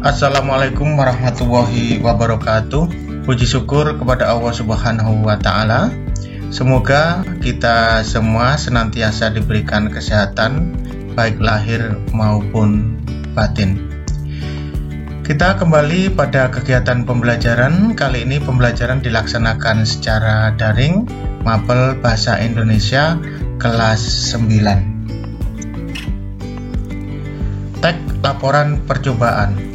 Assalamualaikum warahmatullahi wabarakatuh. Puji syukur kepada Allah Subhanahu wa Ta'ala. Semoga kita semua senantiasa diberikan kesehatan, baik lahir maupun batin. Kita kembali pada kegiatan pembelajaran. Kali ini pembelajaran dilaksanakan secara daring, Mapel Bahasa Indonesia kelas 9. Teks laporan percobaan.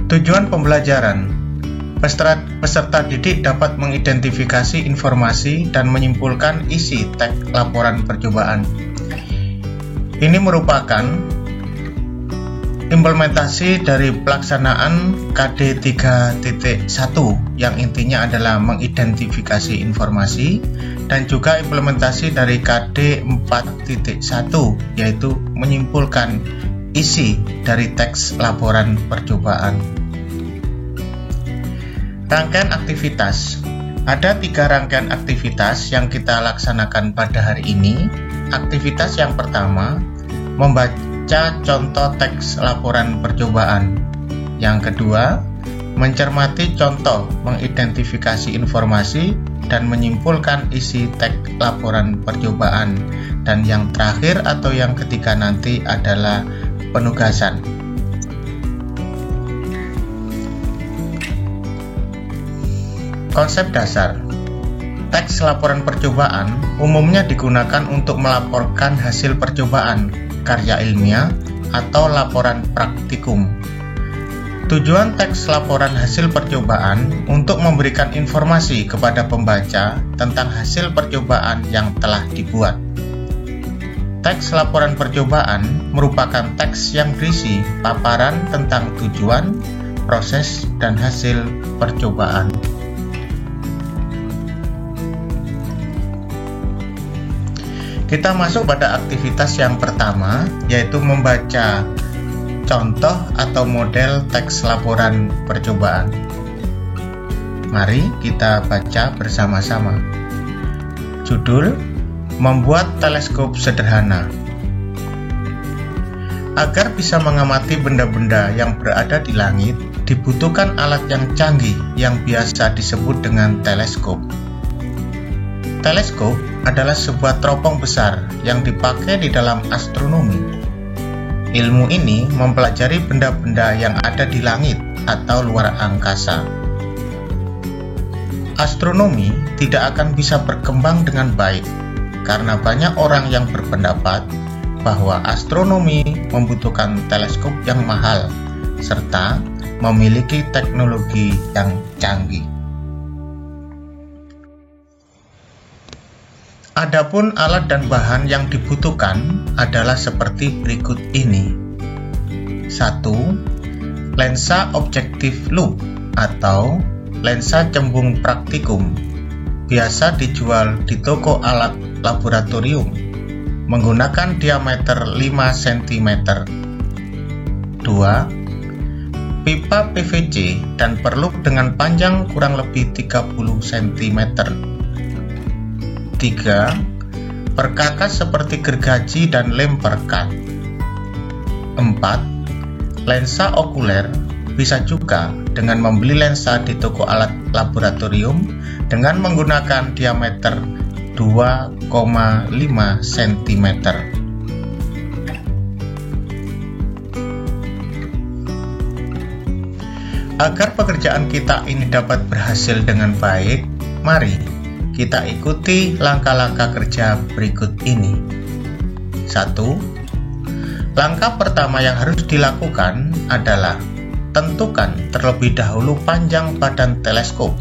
Tujuan pembelajaran. Peserta didik dapat mengidentifikasi informasi dan menyimpulkan isi teks laporan percobaan. Ini merupakan implementasi dari pelaksanaan KD 3.1 yang intinya adalah mengidentifikasi informasi, dan juga implementasi dari KD 4.1 yaitu menyimpulkan isi dari teks laporan percobaan. Rangkaian aktivitas. Ada 3 rangkaian aktivitas yang kita laksanakan pada hari ini. Aktivitas yang pertama, membaca contoh teks laporan percobaan. Yang kedua, mencermati contoh, mengidentifikasi informasi, dan menyimpulkan isi teks laporan percobaan. Dan yang terakhir atau yang ketiga nanti adalah penugasan. Konsep dasar. Teks laporan percobaan umumnya digunakan untuk melaporkan hasil percobaan, karya ilmiah, atau laporan praktikum. Tujuan teks laporan hasil percobaan untuk memberikan informasi kepada pembaca tentang hasil percobaan yang telah dibuat. Teks laporan percobaan merupakan teks yang berisi paparan tentang tujuan, proses, dan hasil percobaan. Kita masuk pada aktivitas yang pertama, yaitu membaca contoh atau model teks laporan percobaan. Mari kita baca bersama-sama. Judul: Membuat teleskop sederhana. Agar bisa mengamati benda-benda yang berada di langit, dibutuhkan alat yang canggih yang biasa disebut dengan teleskop. Teleskop adalah sebuah teropong besar yang dipakai di dalam astronomi. Ilmu ini mempelajari benda-benda yang ada di langit atau luar angkasa. Astronomi tidak akan bisa berkembang dengan baik karena banyak orang yang berpendapat bahwa astronomi membutuhkan teleskop yang mahal serta memiliki teknologi yang canggih. Adapun alat dan bahan yang dibutuhkan adalah seperti berikut ini. 1. Lensa objektif loop atau lensa cembung praktikum. Biasa dijual di toko alat laboratorium. Menggunakan diameter 5 cm. 2. Pipa PVC dan perlu dengan panjang kurang lebih 30 cm. 3. Perkakas seperti gergaji dan lem perekat. 4. Lensa okuler. Bisa juga dengan membeli lensa di toko alat laboratorium dengan menggunakan diameter 2,5 cm. Agar pekerjaan kita ini dapat berhasil dengan baik, mari kita ikuti langkah-langkah kerja berikut ini. 1. Langkah pertama yang harus dilakukan adalah tentukan terlebih dahulu panjang badan teleskop.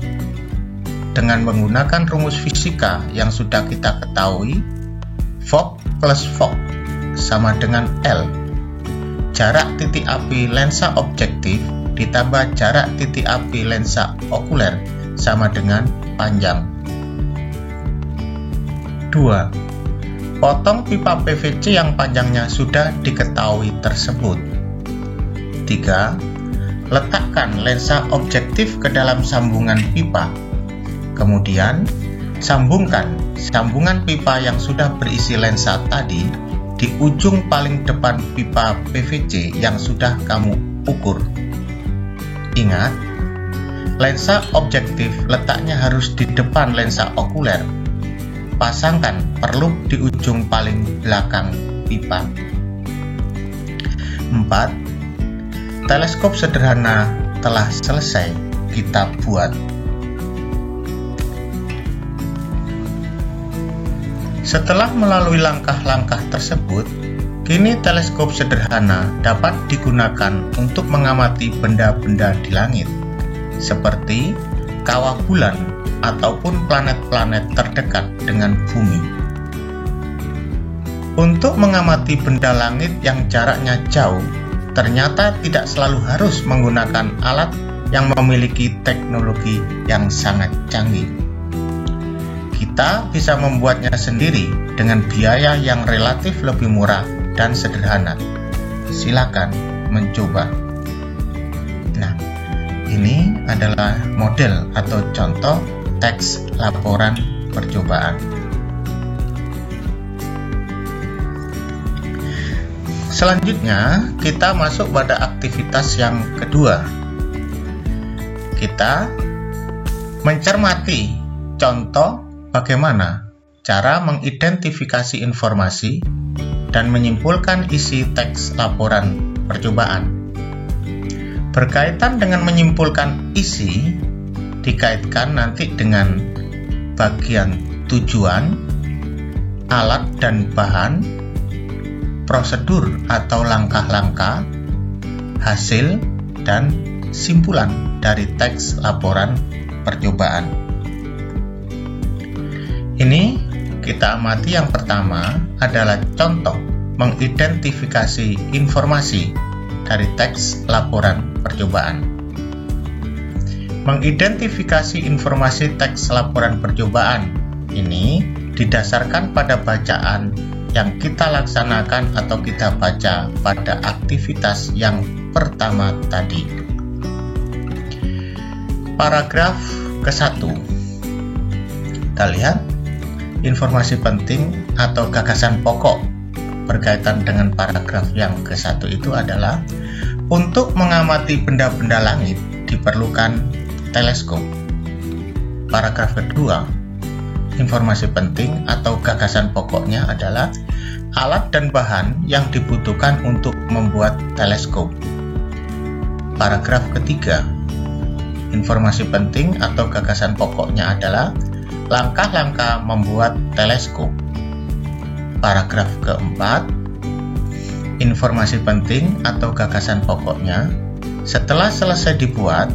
Dengan menggunakan rumus fisika yang sudah kita ketahui, Fok plus Fok sama dengan L. Jarak titik api lensa objektif ditambah jarak titik api lensa okuler sama dengan panjang. 2. Potong pipa PVC yang panjangnya sudah diketahui tersebut. 3. Letakkan lensa objektif ke dalam sambungan pipa. Kemudian, sambungkan sambungan pipa yang sudah berisi lensa tadi di ujung paling depan pipa PVC yang sudah kamu ukur. Ingat, lensa objektif letaknya harus di depan lensa okuler. Pasangkan perluk di ujung paling belakang pipa. 4. Teleskop sederhana telah selesai kita buat. Setelah melalui langkah-langkah tersebut, kini teleskop sederhana dapat digunakan untuk mengamati benda-benda di langit, seperti kawah bulan ataupun planet-planet terdekat dengan bumi. Untuk mengamati benda langit yang jaraknya jauh, ternyata tidak selalu harus menggunakan alat yang memiliki teknologi yang sangat canggih. Kita bisa membuatnya sendiri dengan biaya yang relatif lebih murah dan sederhana. Silakan mencoba. Nah, ini adalah model atau contoh teks laporan percobaan. Selanjutnya, kita masuk pada aktivitas yang kedua. Kita mencermati contoh bagaimana cara mengidentifikasi informasi dan menyimpulkan isi teks laporan percobaan. Berkaitan dengan menyimpulkan isi, dikaitkan nanti dengan bagian tujuan, alat dan bahan, prosedur atau langkah-langkah, hasil, dan simpulan dari teks laporan percobaan. Ini kita amati yang pertama adalah contoh mengidentifikasi informasi dari teks laporan percobaan. Mengidentifikasi informasi teks laporan percobaan ini didasarkan pada bacaan yang kita laksanakan atau kita baca pada aktivitas yang pertama tadi. Paragraf ke-1. Kita lihat informasi penting atau gagasan pokok berkaitan dengan paragraf yang ke-1 itu adalah untuk mengamati benda-benda langit diperlukan teleskop. Paragraf kedua, informasi penting atau gagasan pokoknya adalah alat dan bahan yang dibutuhkan untuk membuat teleskop. Paragraf ketiga, informasi penting atau gagasan pokoknya adalah langkah-langkah membuat teleskop. Paragraf keempat, informasi penting atau gagasan pokoknya, setelah selesai dibuat,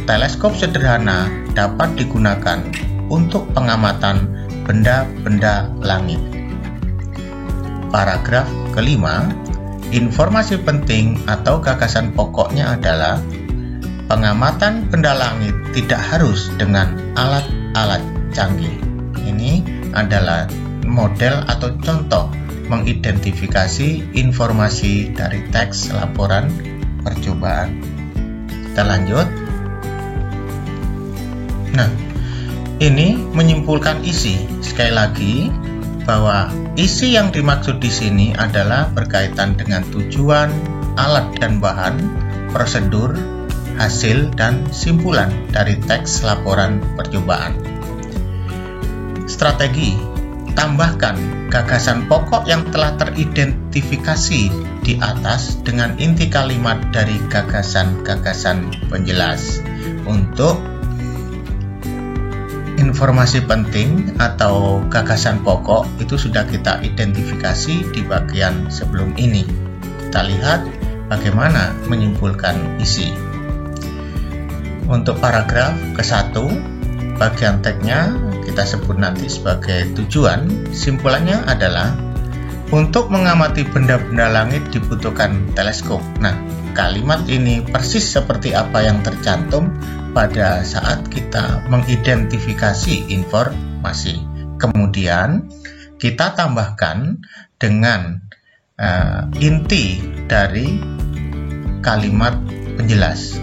teleskop sederhana dapat digunakan untuk pengamatan benda-benda langit. Paragraf kelima, informasi penting atau gagasan pokoknya adalah pengamatan benda langit tidak harus dengan alat-alat canggih. Ini adalah model atau contoh mengidentifikasi informasi dari teks laporan percobaan. Kita lanjut. Nah, ini menyimpulkan isi. Sekali lagi, bahwa isi yang dimaksud di sini adalah berkaitan dengan tujuan, alat dan bahan, prosedur, hasil, dan simpulan dari teks laporan percobaan. Strategi: tambahkan gagasan pokok yang telah teridentifikasi di atas dengan inti kalimat dari gagasan-gagasan penjelas. Untuk informasi penting atau gagasan pokok itu sudah kita identifikasi di bagian sebelum ini. Kita lihat bagaimana menyimpulkan isi. Untuk paragraf ke-1, bagian teksnya kita sebut nanti sebagai tujuan. Simpulannya adalah untuk mengamati benda-benda langit dibutuhkan teleskop. Nah, kalimat ini persis seperti apa yang tercantum pada saat kita mengidentifikasi informasi. Kemudian kita tambahkan dengan inti dari kalimat penjelas.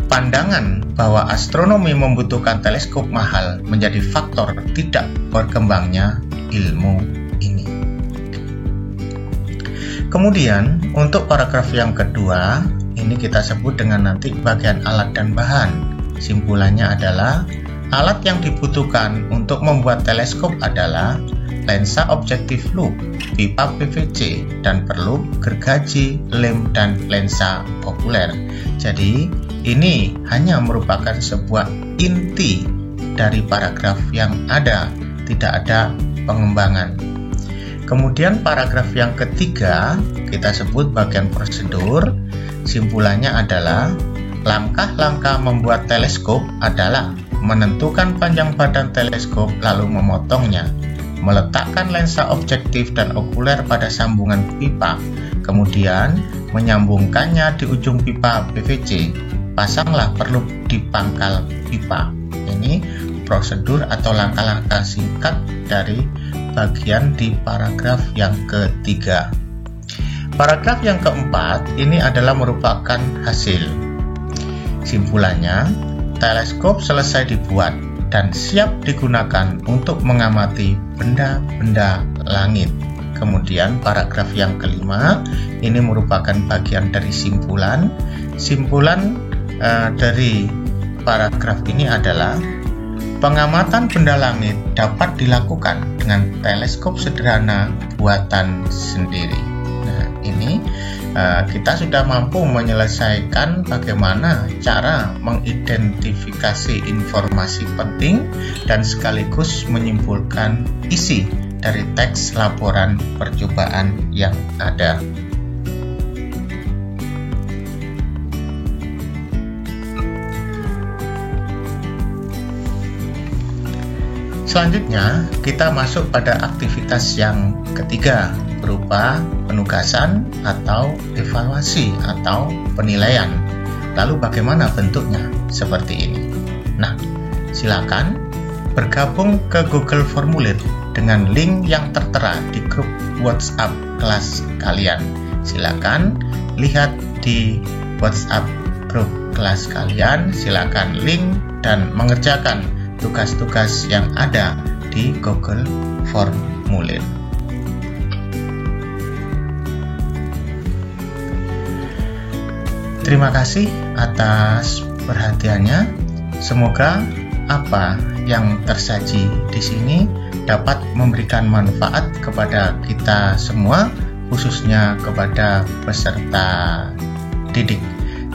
Pandangan bahwa astronomi membutuhkan teleskop mahal menjadi faktor tidak berkembangnya ilmu ini. Kemudian untuk paragraf yang kedua, ini kita sebut dengan nanti bagian alat dan bahan. Simpulannya adalah alat yang dibutuhkan untuk membuat teleskop adalah lensa objektif loop, pipa PVC, dan perlu gergaji, lem, dan lensa okuler. Jadi ini hanya merupakan sebuah inti dari paragraf yang ada, tidak ada pengembangan. Kemudian paragraf yang ketiga kita sebut bagian prosedur. Simpulannya adalah langkah-langkah membuat teleskop adalah menentukan panjang badan teleskop lalu memotongnya, meletakkan lensa objektif dan okuler pada sambungan pipa, kemudian menyambungkannya di ujung pipa PVC. Pasanglah perlu di pangkal pipa. Ini prosedur atau langkah-langkah singkat dari bagian di paragraf yang ketiga. Paragraf yang keempat ini adalah merupakan hasil. Simpulannya, teleskop selesai dibuat dan siap digunakan untuk mengamati benda-benda langit. Kemudian paragraf yang kelima ini merupakan bagian dari simpulan. Simpulan dari paragraf ini adalah pengamatan benda langit dapat dilakukan dengan teleskop sederhana buatan sendiri. Nah, ini kita sudah mampu menyelesaikan bagaimana cara mengidentifikasi informasi penting dan sekaligus menyimpulkan isi dari teks laporan percobaan yang ada. Selanjutnya, kita masuk pada aktivitas yang ketiga, berupa penugasan atau evaluasi atau penilaian. Lalu bagaimana bentuknya? Seperti ini. Nah, silakan bergabung ke Google Formulir dengan link yang tertera di grup WhatsApp kelas kalian. Silakan lihat di WhatsApp grup kelas kalian, silakan link dan mengerjakan tugas-tugas yang ada di Google Formulir. Terima kasih atas perhatiannya. Semoga apa yang tersaji di sini dapat memberikan manfaat kepada kita semua, khususnya kepada peserta didik.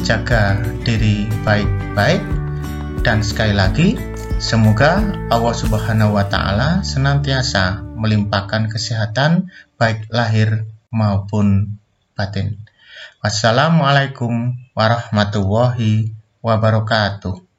Jaga diri baik-baik, dan sekali lagi semoga Allah Subhanahu wa Ta'ala senantiasa melimpahkan kesehatan baik lahir maupun batin. Wassalamualaikum warahmatullahi wabarakatuh.